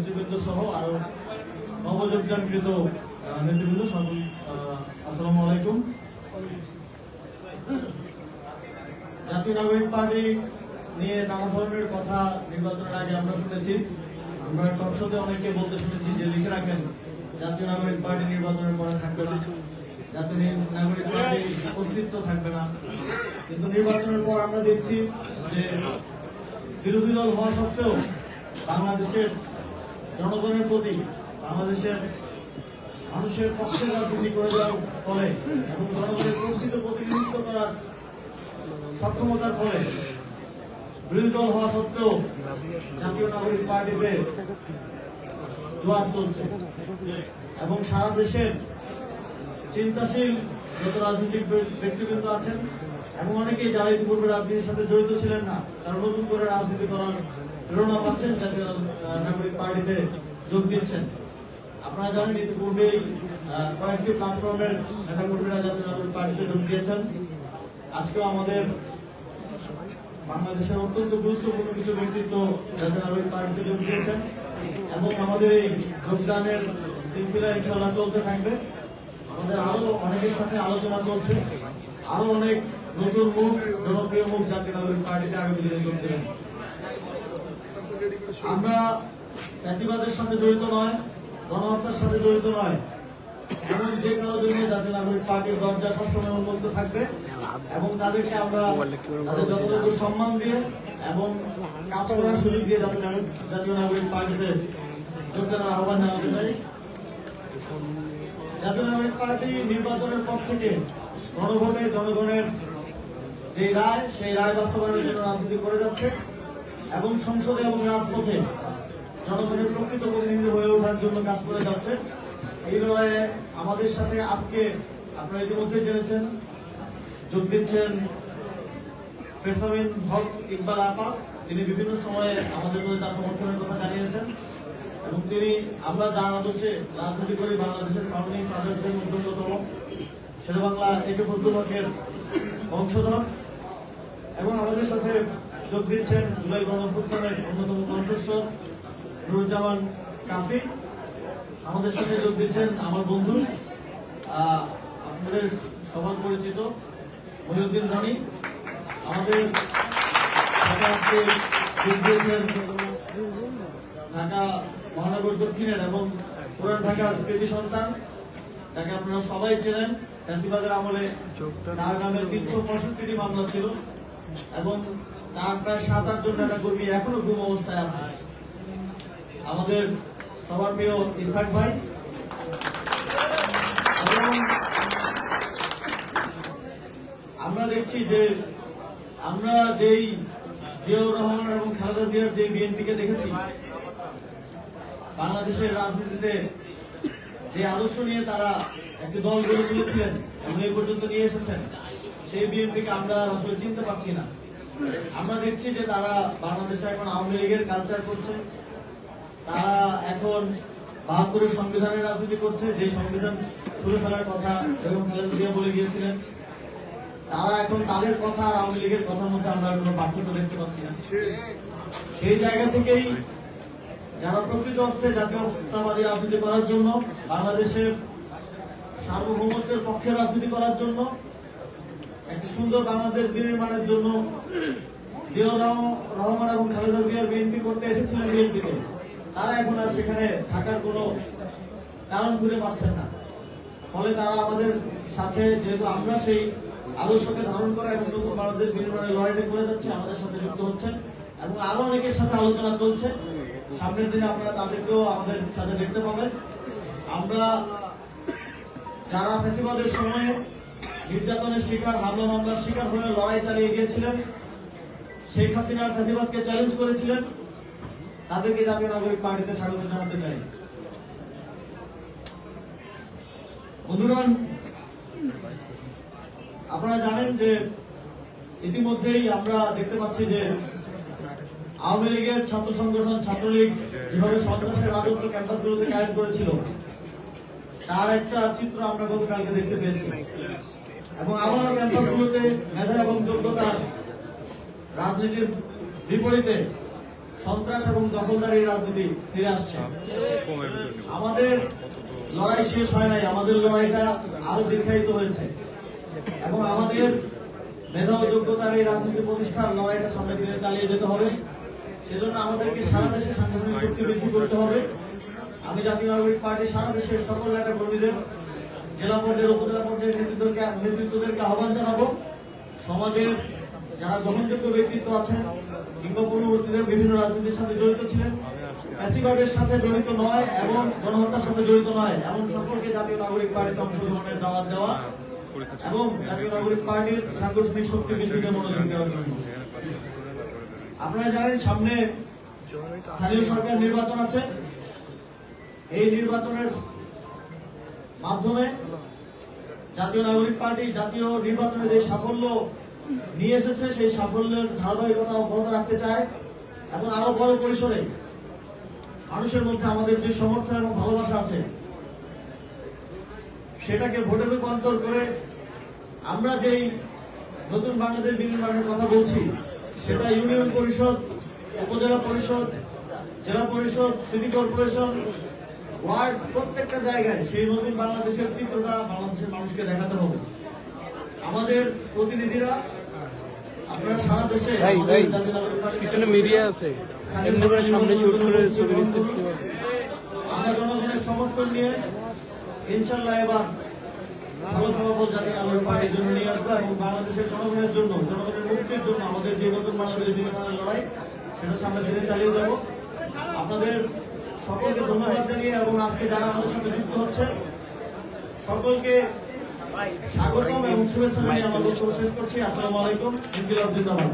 নেতৃবৃন্দ সহ আরো নবযোগদানকৃত নেতৃবৃন্দ সকল আসসালামু আলাইকুম। জাতীয় নাগরিক পার্টি নিয়ে নানা ধরনের কথা নির্বাচনের আগে আমরা শুনেছি। আমরা সংসদে অনেককে বলতে শুনেছি যে লিখে রাখেন জাতীয় নাগরিক পার্টি নির্বাচনের পরে থাকবে না, জাতীয় নাগরিক পার্টির অস্তিত্ব থাকবে না। কিন্তু নির্বাচনের পর আমরা দেখছি যে বিরোধী দল হওয়া সত্ত্বেও বাংলাদেশের জনগণের প্রতি, বাংলাদেশের মানুষের পক্ষে রাজনীতি করে যাওয়ার ফলে এবং জনগণের প্রকৃত প্রতিনিধিত্ব করার সক্ষমতার ফলে বিরোধী দল হওয়া সত্ত্বেও জাতীয় নাগরিক পার্টিতে জোয়ার চলছে এবং সারা দেশের চিন্তাশীল যত রাজনৈতিক ব্যক্তিবৃন্দ আছেন এবং অনেকেই যারা ইতিপূর্বে রাজনীতির সাথে জড়িত ছিলেন না, তারা নতুন করে রাজনীতি করার প্রেরণা পাচ্ছেন, জাতীয় নাগরিক পার্টিতে যোগ দিচ্ছেন। আপনারা জানেন ইতিপূর্বেই কয়েকটি প্ল্যাটফর্মের নেতাকর্মীরা জাতীয় নাগরিক পার্টিতে যোগ দিয়েছেন। আজকেও আমাদের বাংলাদেশের অত্যন্ত গুরুত্বপূর্ণ কিছু ব্যক্তিত্ব জাতীয় নাগরিক পার্টিতে যোগ দিয়েছেন এবং আমাদের এই যোগদানের সিলসিলা ইনশাআল্লাহ চলতে থাকবে। আমাদের আরো অনেকের সাথে আলোচনা চলছে, আরো অনেক নতুন মুখ, জনপ্রিয় মুখ জাতীয় নাগরিক পার্টিতে আগামী দিনে যোগ দেবেন। আমরা ফ্যাসিবাদের সাথে জড়িত নয়, গণহত্যার সাথে জড়িত নয়, এমন যে কারোর জন্য জাতীয় নাগরিক পার্টির দরজা সবসময় উন্মুক্ত থাকবে এবং তাদেরকে আমরা তাদের যথাযথ সম্মান দিয়ে এবং কাজ করার সুযোগ দিয়ে জাতীয় নাগরিক পার্টিতে যোগদানের আহ্বান জানাতে চাই। জাতীয় নাগরিক পার্টি নির্বাচনের পর থেকে গণভোটে জনগণের যে রায়, সেই রায় বাস্তবায়নের জন্য রাজনীতি করে যাচ্ছে এবং সংসদে এবং রাজপথে জনগণের প্রকৃত প্রতিনিধি হয়ে ওঠার জন্য কাজ করে যাচ্ছে। এই লড়াইয়ে আমাদের সাথে আজকে আপনারা ইতিমধ্যে জেনেছেন যোগ দিচ্ছেন ফেসামিন হক ইকবাল আপা। তিনি বিভিন্ন সময়ে আমাদের মধ্যে তার সমর্থনের কথা জানিয়েছেন এবং তিনি আমরা যার আদর্শে রাজনীতি করি, বাংলাদেশের ফাউন্ডিং ফাদারদের মধ্যে অন্যতম, শেরেবাংলা একে ফজলুল হকের বংশধর এবং আমাদের সাথে যোগ দিচ্ছেন জুলাই গণঅভ্যুত্থানের অন্যতম কণ্ঠস্বর নুরুজ্জামান কাফি। আমাদের সাথে যোগ দিচ্ছেন আমার বন্ধু, আপনাদের সবার পরিচিত মহিউদ্দিন রানী। আমাদের সাথে যোগ দিয়েছেন ঢাকা মহানগর দক্ষিণের এবং পুরান ঢাকার কৃতি সন্তান, তাকে আপনারা সবাই চেনেন। ফ্যাসিবাদের আমলে তার নামে ৩৬৫টি মামলা ছিল এবং তার প্রায় ৭-৮ জন নেতা কর্মী এখনো গুম অবস্থায় আছে। আমাদের সবার প্রিয় ইসহাক ভাই। আমরা দেখছি যে আমরা যেই জিয়াউর রহমান এবং খালেদা জিয়ার যে বিএনপিকে দেখেছি, বাংলাদেশের রাজনীতিতে যে আদর্শ নিয়ে তারা একটি দল গড়ে তুলেছিলেন এবং এই পর্যন্ত নিয়ে এসেছেন, সেই বিএনপিকে আমরা আসলে চিনতে পারছি না। আমরা দেখছি যে তারা বাংলাদেশে এখন আওয়ামী লীগের কালচার করছে, তারা এখন ৭২-এর সংবিধানের রাজনীতি করছে, যে সংবিধান তুলে ফেলার কথা এবং খালেদা জিয়া বলে গিয়েছিলেন। তারা এখন তাদের কথা আর আওয়ামী লীগের কথার মধ্যে আমরা কোনো পার্থক্য দেখতে পাচ্ছি না। সেই জায়গা থেকেই যারা প্রকৃত অর্থে জাতীয়তাবাদী রাজনীতি করার জন্য, বাংলাদেশের সার্বভৌমত্বের পক্ষে রাজনীতি করার জন্য, একটি সুন্দর বাংলাদেশ বিনির্মাণের জন্য জিয়াউর রহমান এবং খালেদা জিয়ার বিএনপি করতে এসেছিলেন বিএনপিতে, তারা এখন আর সেখানে থাকার কোনো কারণ খুঁজে পাচ্ছেন না। ফলে তারা আমাদের সাথে, যেহেতু আমরা সেই আদর্শকে ধারণ করা এবং নতুন বাংলাদেশ বিনির্মাণের লড়াইটা করে যাচ্ছে, আমাদের সাথে যুক্ত হচ্ছেন এবং আরো অনেকের সাথে আলোচনা চলছে। সামনের দিনে আপনারা তাদেরকেও আমাদের সাথে দেখতে পাবেন। আমরা যারা ফ্যাসিবাদের সময়ে নির্যাতনের শিকার, হামলা মামলার শিকার হয়ে লড়াই চালিয়ে গিয়েছিলেন, শেখ হাসিনার ফ্যাসিবাদকে চ্যালেঞ্জ করেছিলেন, তাদেরকে জাতীয় নাগরিক পার্টিতে স্বাগত জানাতে চাই। বন্ধুগণ, আপনারা জানেন যে ইতিমধ্যেই আমরা দেখতে পাচ্ছি যে আওয়ামী লীগের ছাত্র সংগঠন ছাত্রলীগ যেভাবে সন্ত্রাসের রাজত্ব ক্যাম্পাসগুলোতে কায়েম করেছিল, তার একটা চিত্র আমরা গতকালকে দেখতে পেয়েছি এবং আবার ক্যাম্পাসগুলোতে মেধা এবং যোগ্যতার রাজনীতির বিপরীতে সন্ত্রাস এবং দখলদারির রাজনীতি ফিরে আসছে। আমাদের লড়াই শেষ হয় নাই, আমাদের লড়াইটা আরো দীর্ঘায়িত হয়েছে এবং আমাদের মেধা ও যোগ্যতার এই রাজনীতি প্রতিষ্ঠার লড়াইটা সামনে দিনে চালিয়ে যেতে হবে। সেজন্য আমাদেরকে সারা দেশে সাংগঠনিক শক্তি বৃদ্ধি করতে হবে। আমি জাতীয় নাগরিক পার্টির সারা দেশের সকল এলাকার কর্মীদের, জেলা পর্যায়ের উপজেলা পর্যায়ের নেতৃত্বদেরকে আহ্বান জানাবো, সমাজের যারা গ্রহণযোগ্য ব্যক্তিত্ব আছেন কিংবা পূর্ববর্তীতে বিভিন্ন রাজনীতির সাথে জড়িত ছিলেন, ফ্যাসিবাদের সাথে জড়িত নয় এবং গণহত্যার সাথে জড়িত নয় এমন সকলকে জাতীয় নাগরিক পার্টিতে অংশগ্রহণের দাওয়াত দেওয়া এবং জাতীয় নাগরিক পার্টির সাংগঠনিক শক্তি বৃদ্ধিতে মনোযোগ দেওয়ার জন্য। আপনারা জানেন সামনে স্থানীয় সরকার নির্বাচন আছে। এই নির্বাচনের মাধ্যমে জাতীয় নাগরিক পার্টি জাতীয় নির্বাচনে যে সাফল্য নিয়ে এসেছে সেই সাফল্যের ধারাবাহিকতা অব্যাহত রাখতে চায় এবং আরো বড় পরিসরে মানুষের মধ্যে আমাদের যে সমর্থন এবং ভালোবাসা আছে সেটাকে ভোটে রূপান্তর করে আমরা যেই নতুন বাংলাদেশ বিনির্মাণের কথা বলছি সেটা ইউনিয়ন পরিষদ, উপজেলা পরিষদ, জেলা পরিষদ, সিটি কর্পোরেশন, ওয়ার্ড, প্রত্যেকটা জায়গায় সেই নতুন বাংলাদেশের চিত্রটা বাংলাদেশের মানুষকে দেখাতে হবে। আমাদের প্রতিনিধিরা আপনারা সারা দেশে পিছনে মিডিয়া আছে, এমনি করে সামনে শুট করে ছবি নিচ্ছে। আমরা জনগণের সমর্থন নিয়ে ইনশাল্লাহ এবার ভালো ফলাফল জাতীয় নাগরিক পার্টির জন্য নিয়ে আসবো এবং বাংলাদেশের জনগণের জন্য, জনগণের মুক্তির জন্য আমাদের যে নতুন বাংলাদেশ নির্মাণের লড়াই সেটা সামনে দিনে চালিয়ে যাব। আপনাদের সকলকে ধন্যবাদ জানিয়ে এবং আজকে যারা আমাদের সাথে যুক্ত হচ্ছে সকলকে স্বাগতম এবং শুভেচ্ছা জানিয়ে আমার বক্তব্য শেষ করছি। আসসালামু আলাইকুম। ইনকিলাব জিন্দাবাদ।